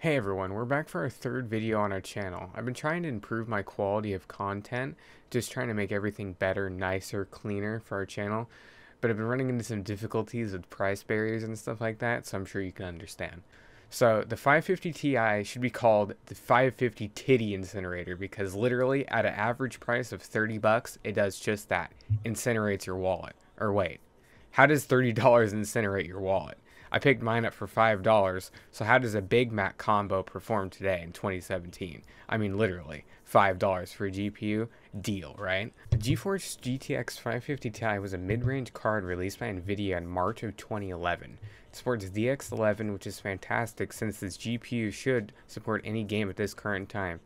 Hey everyone, we're back for our third video on our channel. I've been trying to improve my quality of content, just trying to make everything better, nicer, cleaner for our channel, but I've been running into some difficulties with price barriers and stuff like that, so I'm sure you can understand. So the 550 Ti should be called the 550 Titty Incinerator because literally at an average price of 30 bucks, it does just that, incinerates your wallet. Or wait, how does $30 incinerate your wallet? I picked mine up for $5, so how does a Big Mac combo perform today in 2017? I mean literally, $5 for a GPU? Deal, right? The GeForce GTX 550 Ti was a mid-range card released by Nvidia in March of 2011. It supports DX11, which is fantastic since this GPU should support any game at this current time.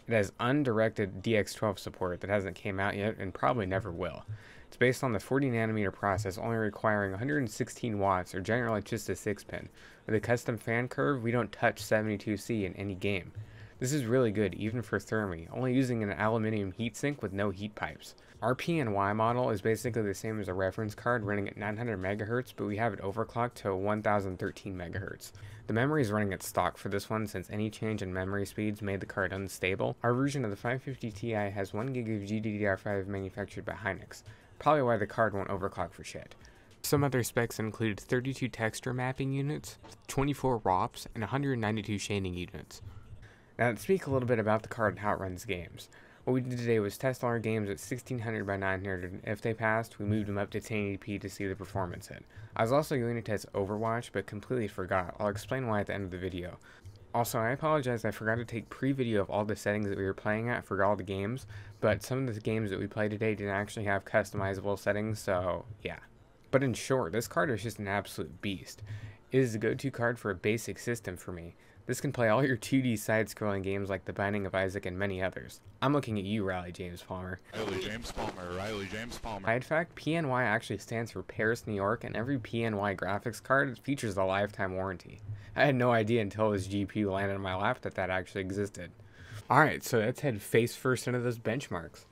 It has undirected DX12 support that hasn't came out yet and probably never will. It's based on the 40nm process, only requiring 116 watts or generally just a 6-pin. With a custom fan curve, we don't touch 72C in any game. This is really good even for thermi, only using an aluminum heatsink with no heat pipes. Our PNY model is basically the same as a reference card running at 900 MHz, but we have it overclocked to 1013 MHz. The memory is running at stock for this one since any change in memory speeds made the card unstable. Our version of the 550 Ti has 1GB of GDDR5 manufactured by Hynix. Probably why the card won't overclock for shit. Some other specs included 32 texture mapping units, 24 ROPs, and 192 shading units. Now let's speak a little bit about the card and how it runs games. What we did today was test all our games at 1600 by 900, and if they passed, we moved them up to 1080p to see the performance hit. I was also going to test Overwatch, but completely forgot. I'll explain why at the end of the video. Also, I apologize, I forgot to take pre-video of all the settings that we were playing at for all the games, but some of the games that we played today didn't actually have customizable settings, so yeah. But in short, this card is just an absolute beast. It is the go-to card for a basic system for me. This can play all your 2D side-scrolling games like The Binding of Isaac and many others. I'm looking at you, Riley James Palmer. Riley James Palmer. Side fact, PNY actually stands for Paris, New York, and every PNY graphics card features a lifetime warranty. I had no idea until this GPU landed on my lap that that actually existed. Alright, so let's head face first into those benchmarks.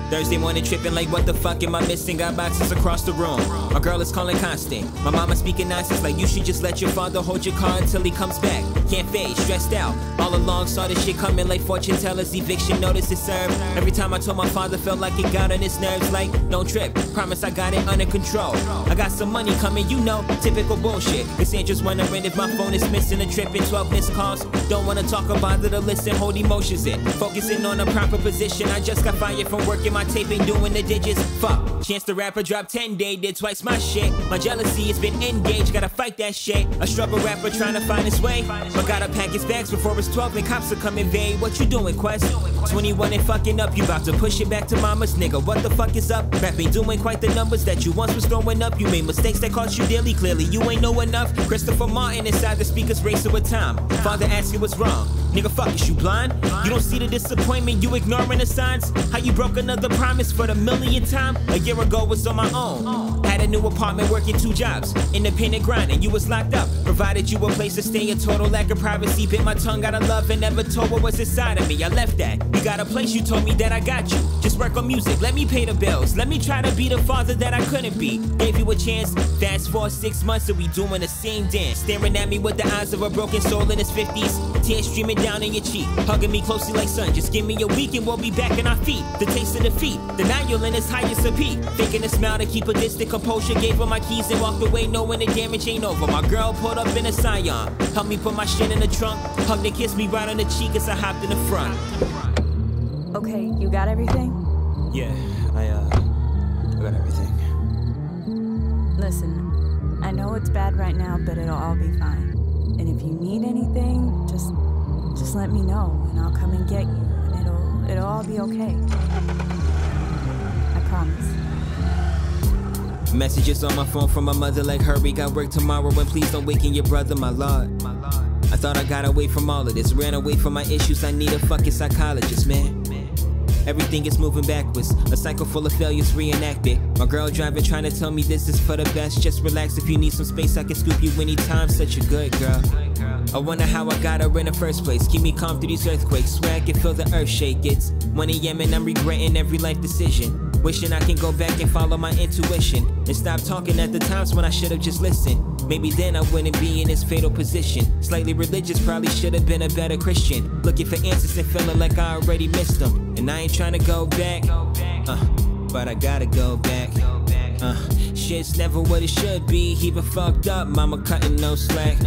Thursday morning tripping like what the fuck am I missing? Got boxes across the room. My girl is calling constant. My mama speaking nonsense like you should just let your father hold your car until he comes back. Can't fade, stressed out. All along saw this shit coming like fortune tellers. Eviction notice is served. Every time I told my father felt like it got on his nerves. Like don't trip, promise I got it under control. I got some money coming, you know, typical bullshit. This ain't just wondering if my phone is missing a trip in 12 missed calls. Don't wanna talk about it or listen, hold emotions in. Focusing on a proper position. I just got fired from working my taping, doing the digits. Fuck, Chance the Rapper dropped 10 day, did twice my shit. My jealousy has been engaged, gotta fight that shit. A struggle rapper trying to find his way, but gotta pack his bags before it's 12 and cops are coming vague. What you doing, Quest? 21 and fucking up, you about to push it back to mama's nigga. What the fuck is up? Rap ain't doing quite the numbers that you once was throwing up. You made mistakes that cost you dearly, clearly you ain't know enough. Christopher Martin inside the speakers racing with time. Father asks you what's wrong. Nigga, fuck, is you blind? You don't see the disappointment, you ignoring the signs? How you broke another promise for the millionth time? A year ago was on my own. Had a new apartment, working 2 jobs. Independent grinding, you was locked up. Provided you a place to stay, a total lack of privacy. Bit my tongue out of love and never told what was inside of me. I left that. You got a place, you told me that I got you. Just work on music, let me pay the bills. Let me try to be the father that I couldn't be. Gave you a chance, fast forward 6 months and we doing the same dance. Staring at me with the eyes of a broken soul in his 50s. Tears streaming down in your cheek, hugging me closely like sun. Just give me a week and we'll be back on our feet. The taste of defeat, denial in its highest of peak. Faking a smile to keep a distant composure. Gave her my keys and walked away knowing the damage ain't over. My girl pulled up in a Scion, helped me put my shit in the trunk. Hugged and kissed me right on the cheek as I hopped in the front. Okay, you got everything? Yeah, I got everything. Listen, I know it's bad right now, but it'll all be fine. And if you need anything, just let me know and I'll come and get you, and it'll all be okay. I promise. Messages on my phone from my mother like, hurry, got work tomorrow and please don't waken your brother, my lord. I thought I got away from all of this, ran away from my issues, I need a fucking psychologist, man. everything is moving backwards. A cycle full of failures reenacted. My girl driving, trying to tell me this is for the best. Just relax, if you need some space, I can scoop you anytime. Such a good girl. I wonder how I got her in the first place. Keep me calm through these earthquakes. Swear I can feel the earth shake. It's 1 AM and I'm regretting every life decision. Wishing I can go back and follow my intuition and stop talking at the times when I should have just listened. Maybe then I wouldn't be in this fatal position. Slightly religious, probably should have been a better Christian. Looking for answers and feeling like I already missed them. And I ain't trying to go back, but I gotta go back. Shit's never what it should be. Even fucked up, mama cutting no slack.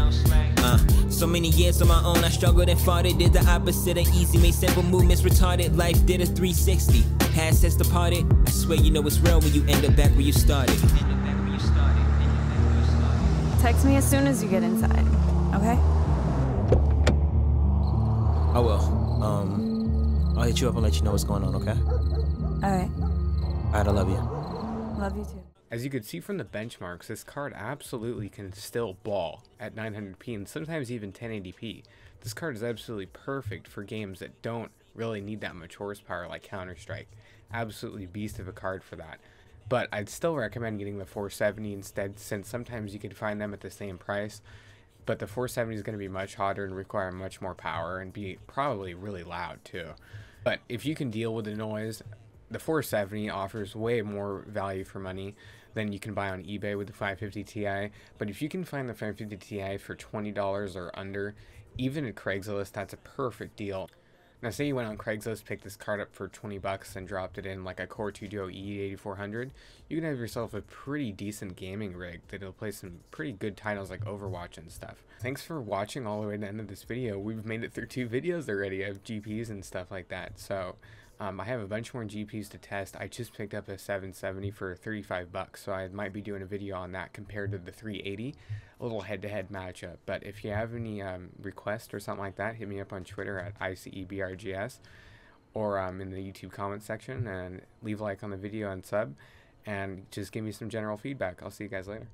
So many years on my own, I struggled and fought it. Did the opposite of easy, made simple movements retarded. Life did a 360, past has departed. I swear you know it's real when you end up back where you started. Text me as soon as you get inside, okay? I will. I'll hit you up and let you know what's going on, okay? Alright. Alright, I love you. Love you too. As you can see from the benchmarks, this card absolutely can still ball at 900p and sometimes even 1080p. This card is absolutely perfect for games that don't really need that much horsepower like Counter-Strike. Absolutely beast of a card for that. But I'd still recommend getting the 470 instead, since sometimes you can find them at the same price. But the 470 is going to be much hotter and require much more power and be probably really loud too. But if you can deal with the noise, the 470 offers way more value for money than you can buy on eBay with the 550 Ti. But if you can find the 550 Ti for $20 or under, even at Craigslist, that's a perfect deal. Now say you went on Craigslist, picked this card up for 20 bucks and dropped it in like a Core 2 Duo E8400, you can have yourself a pretty decent gaming rig that'll play some pretty good titles like Overwatch and stuff. Thanks for watching all the way to the end of this video. We've made it through 2 videos already of GPs and stuff like that. So I have a bunch more GPs to test. I just picked up a 770 for 35 bucks, so I might be doing a video on that compared to the 380, a little head-to-head matchup. But if you have any requests or something like that, hit me up on Twitter at iceberqs or in the YouTube comment section, and leave a like on the video and sub, and just give me some general feedback. I'll see you guys later.